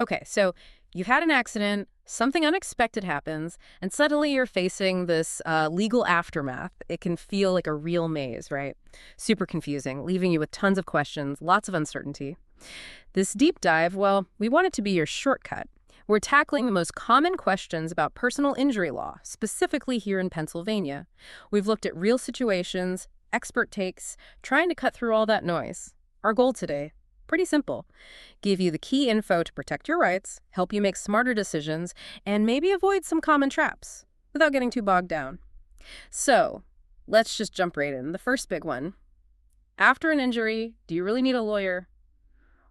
Okay, so you've had an accident, something unexpected happens, and suddenly you're facing this legal aftermath. It can feel like a real maze, right? Super confusing, leaving you with tons of questions, lots of uncertainty. This deep dive, well, we want it to be your shortcut. We're tackling the most common questions about personal injury law, specifically here in Pennsylvania. We've looked at real situations, expert takes, trying to cut through all that noise. Our goal today, pretty simple. Give you the key info to protect your rights, help you make smarter decisions, and maybe avoid some common traps without getting too bogged down. So, let's just jump right in. The first big one. After an injury, do you really need a lawyer?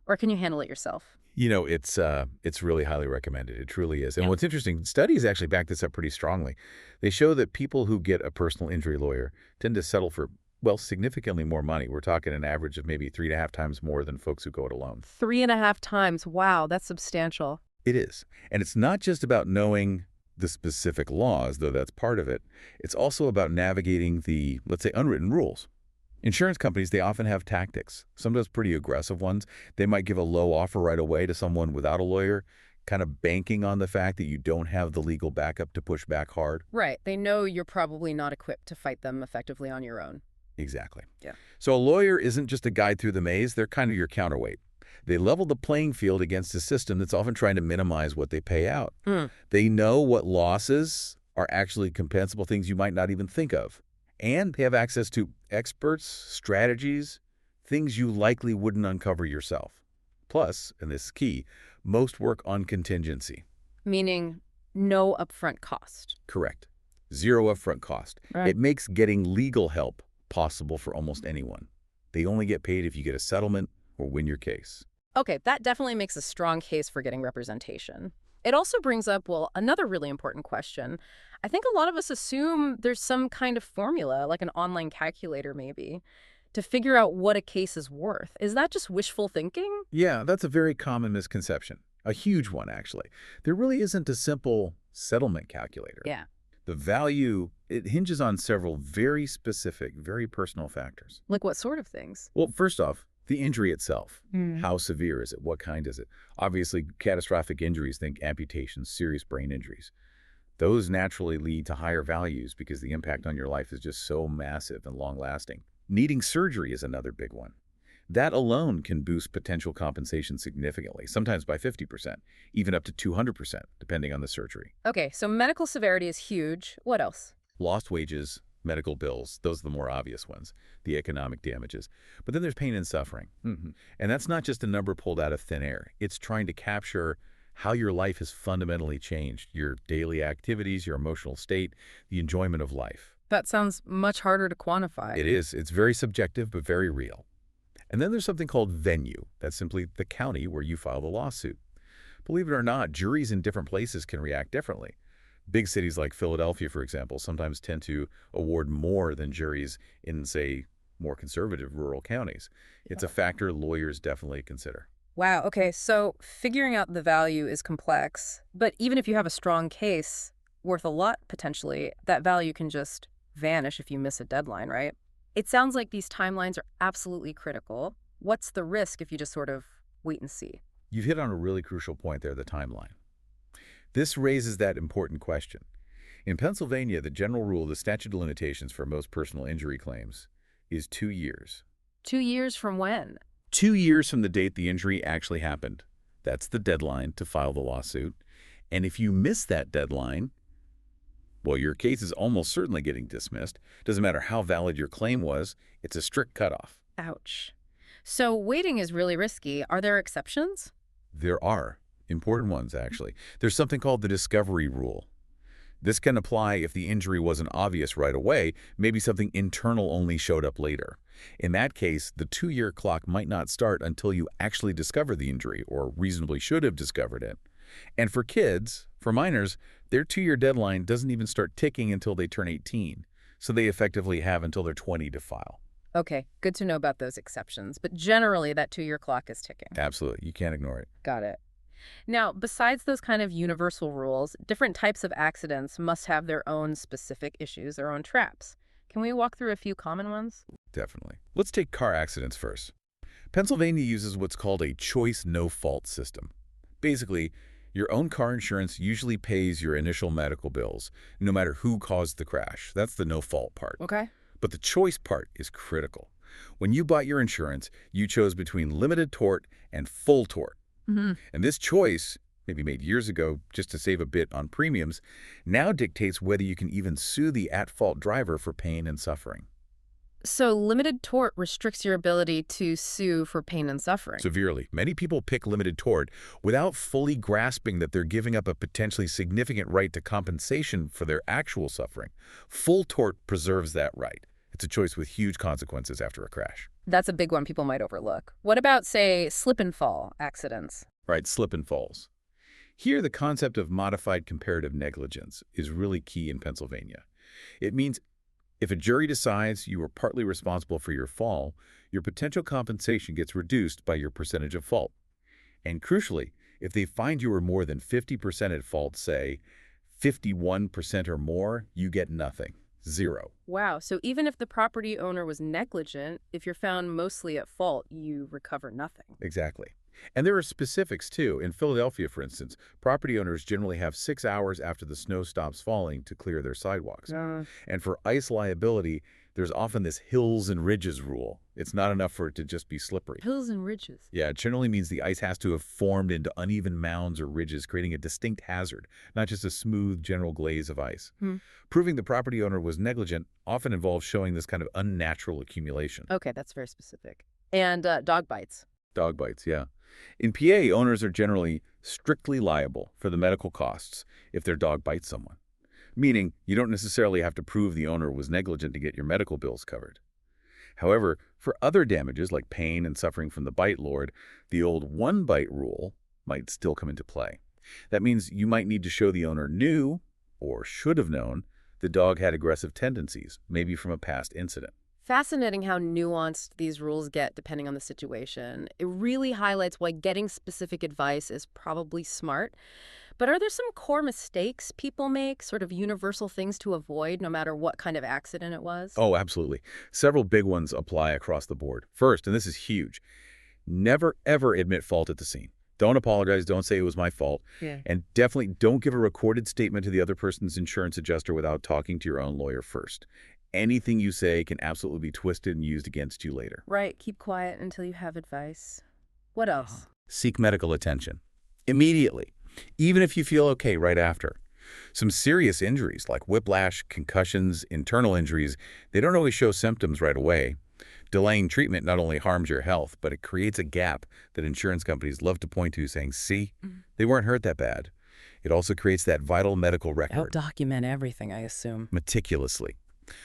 Or can you handle it yourself? You know, it's really highly recommended. It truly is. And Yeah. what's interesting, studies actually back this up pretty strongly. They show that people who get a personal injury lawyer tend to settle for, well, significantly more money. We're talking an average of maybe 3.5 times more than folks who go it alone. 3.5 times. Wow, that's substantial. It is. And it's not just about knowing the specific laws, though that's part of it. It's also about navigating the, let's say, unwritten rules. Insurance companies, they often have tactics, sometimes pretty aggressive ones. They might give a low offer right away to someone without a lawyer, kind of banking on the fact that you don't have the legal backup to push back hard. Right. They know you're probably not equipped to fight them effectively on your own. Exactly. Yeah. So a lawyer isn't just a guide through the maze. They're kind of your counterweight. They level the playing field against a system that's often trying to minimize what they pay out. They know what losses are actually compensable, things you might not even think of. And they have access to experts, strategies, things you likely wouldn't uncover yourself. Plus, and this is key, most work on contingency. Meaning no upfront cost. Correct. Zero upfront cost. Right. It makes getting legal help possible for almost anyone. They only get paid if you get a settlement or win your case. Okay, that definitely makes a strong case for getting representation. It also brings up, well, another really important question. I think a lot of us assume there's some kind of formula, like an online calculator maybe, to figure out what a case is worth. Is that just wishful thinking? Yeah, that's a very common misconception. A huge one, actually. There really isn't a simple settlement calculator. Yeah. The value, it hinges on several very specific, very personal factors. Like what sort of things? Well, first off, the injury itself. How severe is it? What kind is it? Obviously, catastrophic injuries, think amputations, serious brain injuries. Those naturally lead to higher values because the impact on your life is just so massive and long-lasting. Needing surgery is another big one. That alone can boost potential compensation significantly, sometimes by 50%, even up to 200%, depending on the surgery. Okay, so medical severity is huge. What else? Lost wages, medical bills, those are the more obvious ones, the economic damages. But then there's pain and suffering. And that's not just a number pulled out of thin air. It's trying to capture how your life has fundamentally changed, your daily activities, your emotional state, the enjoyment of life. That sounds much harder to quantify. It is. It's very subjective, but very real. And then there's something called venue. That's simply the county where you file the lawsuit. Believe it or not, juries in different places can react differently. Big cities like Philadelphia, for example, sometimes tend to award more than juries in, say, more conservative rural counties. It's a factor lawyers definitely consider. Wow, okay, so figuring out the value is complex, but even if you have a strong case worth a lot potentially, that value can just vanish if you miss a deadline, right? It sounds like these timelines are absolutely critical. What's the risk if you just sort of wait and see? You've hit on a really crucial point there, the timeline. This raises that important question. In Pennsylvania, the general rule, the statute of limitations for most personal injury claims is 2 years. 2 years from when? 2 years from the date the injury actually happened. That's the deadline to file the lawsuit. And if you miss that deadline, well, your case is almost certainly getting dismissed. Doesn't matter how valid your claim was, it's a strict cutoff. Ouch. So waiting is really risky. Are there exceptions? There are. Important ones, actually. There's something called the discovery rule. This can apply if the injury wasn't obvious right away, maybe something internal only showed up later. In that case, the 2-year clock might not start until you actually discover the injury, or reasonably should have discovered it. And for kids, for minors, their 2-year deadline doesn't even start ticking until they turn 18, so they effectively have until they're 20 to file. Okay, good to know about those exceptions, but generally that 2-year clock is ticking. Absolutely. You can't ignore it. Got it. Now, besides those kind of universal rules, different types of accidents must have their own specific issues, their own traps. Can we walk through a few common ones? Definitely. Let's take car accidents first. Pennsylvania uses what's called a choice no-fault system. Basically, your own car insurance usually pays your initial medical bills, no matter who caused the crash. That's the no-fault part. Okay. But the choice part is critical. When you bought your insurance, you chose between limited tort and full tort. Mm-hmm. And this choice, maybe made years ago just to save a bit on premiums, now dictates whether you can even sue the at-fault driver for pain and suffering. So limited tort restricts your ability to sue for pain and suffering. Severely. Many people pick limited tort without fully grasping that they're giving up a potentially significant right to compensation for their actual suffering. Full tort preserves that right. It's a choice with huge consequences after a crash. That's a big one people might overlook. What about, say, slip and fall accidents? Right, slip and falls. Here, the concept of modified comparative negligence is really key in Pennsylvania. It means if a jury decides you were partly responsible for your fall, your potential compensation gets reduced by your percentage of fault. And crucially, if they find you were more than 50% at fault, say 51% or more, you get nothing. Zero. Wow. So even if the property owner was negligent, if you're found mostly at fault, you recover nothing. Exactly. And there are specifics, too. In Philadelphia, for instance, property owners generally have 6 hours after the snow stops falling to clear their sidewalks. And for ice liability, there's often this hills and ridges rule. It's not enough for it to just be slippery. Hills and ridges. Yeah, it generally means the ice has to have formed into uneven mounds or ridges, creating a distinct hazard, not just a smooth general glaze of ice. Proving the property owner was negligent often involves showing this kind of unnatural accumulation. Okay, that's very specific. And dog bites. Dog bites, yeah. In PA, owners are generally strictly liable for the medical costs if their dog bites someone, meaning you don't necessarily have to prove the owner was negligent to get your medical bills covered. However, for other damages like pain and suffering from the bite lord, the old one-bite rule might still come into play. That means you might need to show the owner knew, or should have known, the dog had aggressive tendencies, maybe from a past incident. Fascinating how nuanced these rules get depending on the situation. It really highlights why getting specific advice is probably smart. But are there some core mistakes people make, sort of universal things to avoid no matter what kind of accident it was? Oh, absolutely. Several big ones apply across the board. First, and this is huge, never ever admit fault at the scene. Don't apologize. Don't say it was my fault. And definitely don't give a recorded statement to the other person's insurance adjuster without talking to your own lawyer first. Anything you say can absolutely be twisted and used against you later. Right. Keep quiet until you have advice. What else? Seek medical attention. Immediately. Even if you feel okay right after. Some serious injuries like whiplash, concussions, internal injuries, they don't always show symptoms right away. Delaying treatment not only harms your health, but it creates a gap that insurance companies love to point to saying, see, they weren't hurt that bad. It also creates that vital medical record. Document everything, I assume. Meticulously.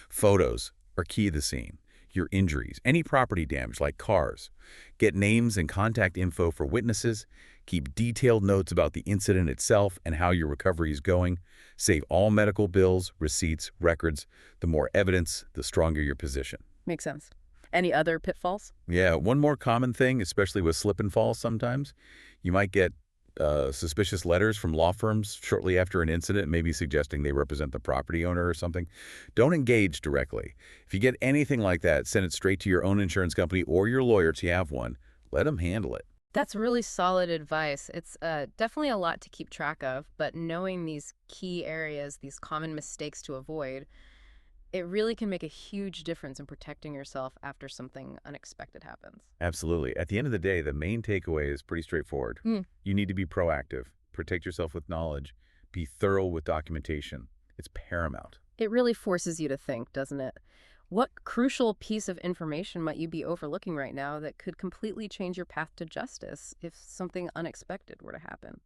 Photos are key to the scene. Your injuries, any property damage like cars. Get names and contact info for witnesses. Keep detailed notes about the incident itself and how your recovery is going. Save all medical bills, receipts, records. The more evidence, the stronger your position. Makes sense. Any other pitfalls? Yeah, one more common thing, especially with slip and falls sometimes, you might get suspicious letters from law firms shortly after an incident, maybe suggesting they represent the property owner or something. Don't engage directly. If you get anything like that, send it straight to your own insurance company or your lawyer if you have one. Let them handle it. That's really solid advice. It's definitely a lot to keep track of, but knowing these key areas, these common mistakes to avoid, it really can make a huge difference in protecting yourself after something unexpected happens. Absolutely. At the end of the day, the main takeaway is pretty straightforward. You need to be proactive, protect yourself with knowledge, be thorough with documentation. It's paramount. It really forces you to think, doesn't it? What crucial piece of information might you be overlooking right now that could completely change your path to justice if something unexpected were to happen?